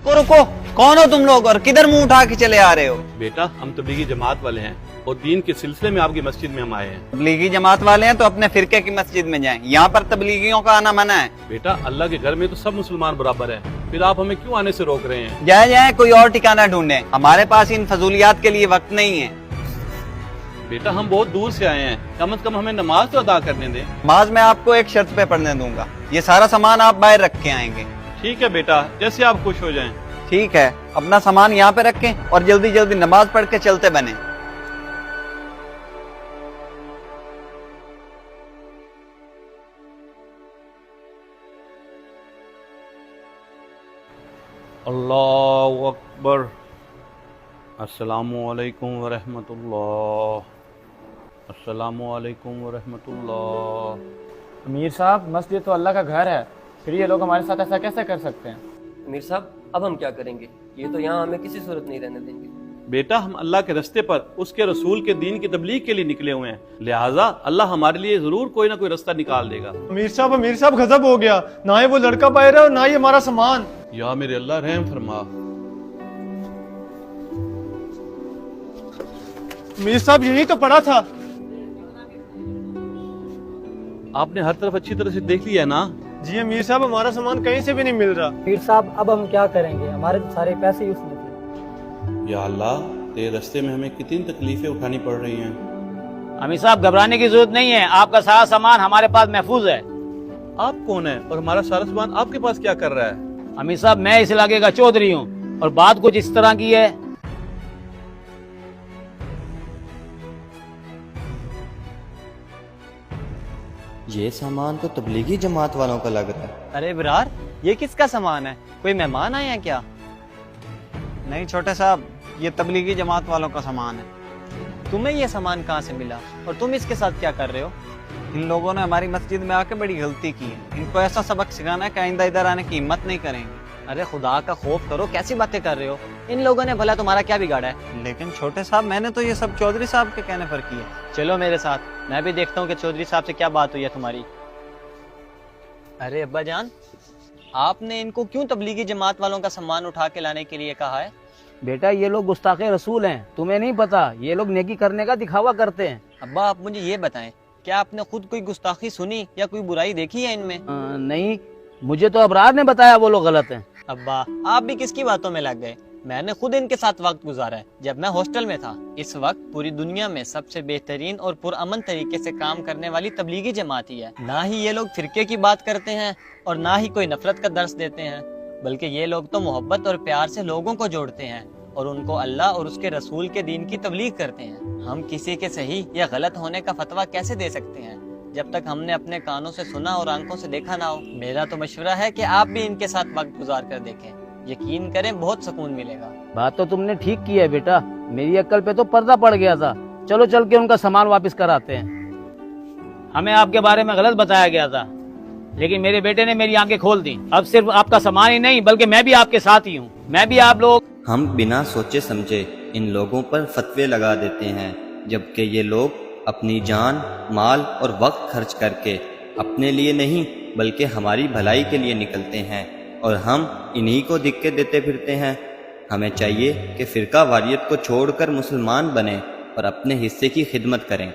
रुको रुको, कौन हो तुम लोग और किधर मुंह उठा के चले आ रहे हो? बेटा हम तबलीगी जमात वाले हैं और दीन के सिलसिले में आपकी मस्जिद में हम आए हैं। तबलीगी जमात वाले हैं तो अपने फिरके की मस्जिद में जाएं। यहाँ पर तबलीगियों का आना मना है। बेटा अल्लाह के घर में तो सब मुसलमान बराबर हैं, फिर आप हमें क्यों आने से रोक रहे हैं? जाए जाए कोई और ठिकाना ढूंढे, हमारे पास इन फजूलियात के लिए वक्त नहीं है। बेटा हम बहुत दूर से आए हैं, कम से कम हमें नमाज तो अदा करने दें। नमाज मैं आपको एक शर्त पे पढ़ने दूंगा, ये सारा सामान आप बाहर रख के आएंगे। ठीक है बेटा, जैसे आप खुश हो जाएं। ठीक है, अपना सामान यहाँ पे रखें और जल्दी जल्दी नमाज पढ़ के चलते बने। अल्लाहु अकबर। अस्सलामु अलैकुम व रहमतुल्लाह। अस्सलामु अलैकुम व रहमतुल्लाह। अमीर साहब, मस्जिद तो अल्लाह का घर है, फिर ये लोग हमारे साथ ऐसा कैसे कर सकते हैं? अमीर साहब अब हम क्या करेंगे? ये तो यहाँ हमें किसी सूरत नहीं रहने देंगे। बेटा हम अल्लाह के रास्ते पर उसके रसूल के दीन की तबलीग के लिए निकले हुए हैं, लिहाजा अल्लाह हमारे लिए जरूर कोई ना कोई रास्ता निकाल देगा। अमीर साहब गजब हो गया, ना ही वो लड़का पाए रहा और ना ही हमारा सामान। या मेरे अल्लाह रहम फरमा। अमीर साहब यही तो पड़ा था। आपने हर तरफ अच्छी तरह से देख लिया है ना? जी अमीर साहब, हमारा सामान कहीं से भी नहीं मिल रहा। अमीर साहब अब हम क्या करेंगे, हमारे तो सारे पैसे ही उसमें थे। या अल्लाह, तेरे रास्ते में हमें कितनी तकलीफें उठानी पड़ रही हैं। अमीर साहब घबराने की जरूरत नहीं है, आपका सारा सामान हमारे पास महफूज है। आप कौन है और हमारा सारा सामान आपके पास क्या कर रहा है? अमीर साहब मैं इस इलाके का चौधरी हूँ और बात कुछ इस तरह की है। ये सामान तो तबलीगी जमात वालों का लग रहा है। अरे बिरार, ये किसका सामान है? कोई मेहमान आए हैं क्या? नहीं छोटे साहब, ये तबलीगी जमात वालों का सामान है। तुम्हें ये सामान कहाँ से मिला और तुम इसके साथ क्या कर रहे हो? इन लोगों ने हमारी मस्जिद में आके बड़ी गलती की है, इनको ऐसा सबक सिखाना है कि आइंदा इधर आने की हिम्मत नहीं करेंगे। अरे खुदा का खौफ करो, कैसी बातें कर रहे हो? इन लोगों ने भला तुम्हारा क्या बिगाड़ा है? लेकिन छोटे साहब, मैंने तो ये सब चौधरी साहब के कहने पर किया। चलो मेरे साथ, मैं भी देखता हूँ कि चौधरी साहब से क्या बात हुई है तुम्हारी। अरे अब्बा जान, आपने इनको क्यों तबलीगी जमात वालों का सामान उठा के लाने के लिए कहा है? बेटा ये लोग गुस्ताखे रसूल हैं, तुम्हें नहीं पता, ये लोग नेकी करने का दिखावा करते हैं। अब्बा आप मुझे ये बताएं, क्या आपने खुद कोई गुस्ताखी सुनी या कोई बुराई देखी है इनमें? नहीं, मुझे तो अबरार ने बताया वो लोग गलत हैं। अब्बा आप भी किसकी बातों में लग गए? मैंने खुद इनके साथ वक्त गुजारा है जब मैं हॉस्टल में था। इस वक्त पूरी दुनिया में सबसे बेहतरीन और पुरअमन तरीके से काम करने वाली तबलीगी जमात ही है। ना ही ये लोग फिरके की बात करते हैं और ना ही कोई नफरत का दर्स देते हैं, बल्कि ये लोग तो मोहब्बत और प्यार से लोगों को जोड़ते हैं और उनको अल्लाह और उसके रसूल के दीन की तबलीग करते हैं। हम किसी के सही या गलत होने का फतवा कैसे दे सकते हैं जब तक हमने अपने कानों से सुना और आंखों से देखा ना हो? मेरा तो मशवरा है कि आप भी इनके साथ वक्त गुजार कर देखें, यकीन करें बहुत सुकून मिलेगा। बात तो तुमने ठीक की है बेटा, मेरी अक्ल पे तो पर्दा पड़ गया था। चलो चल के उनका सामान वापस कराते हैं। हमें आपके बारे में गलत बताया गया था, लेकिन मेरे बेटे ने मेरी आंखें खोल दी। अब सिर्फ आपका सामान ही नहीं बल्कि मैं भी आपके साथ ही हूँ। मैं भी आप लोग हम बिना सोचे समझे इन लोगों पर फतवे लगा देते हैं, जबकि ये लोग अपनी जान, माल और वक्त खर्च करके अपने लिए नहीं बल्कि हमारी भलाई के लिए निकलते हैं और हम इन्हीं को दिक्कत देते फिरते हैं। हमें चाहिए कि फिरका वारियत को छोड़कर मुसलमान बने और अपने हिस्से की खिदमत करें।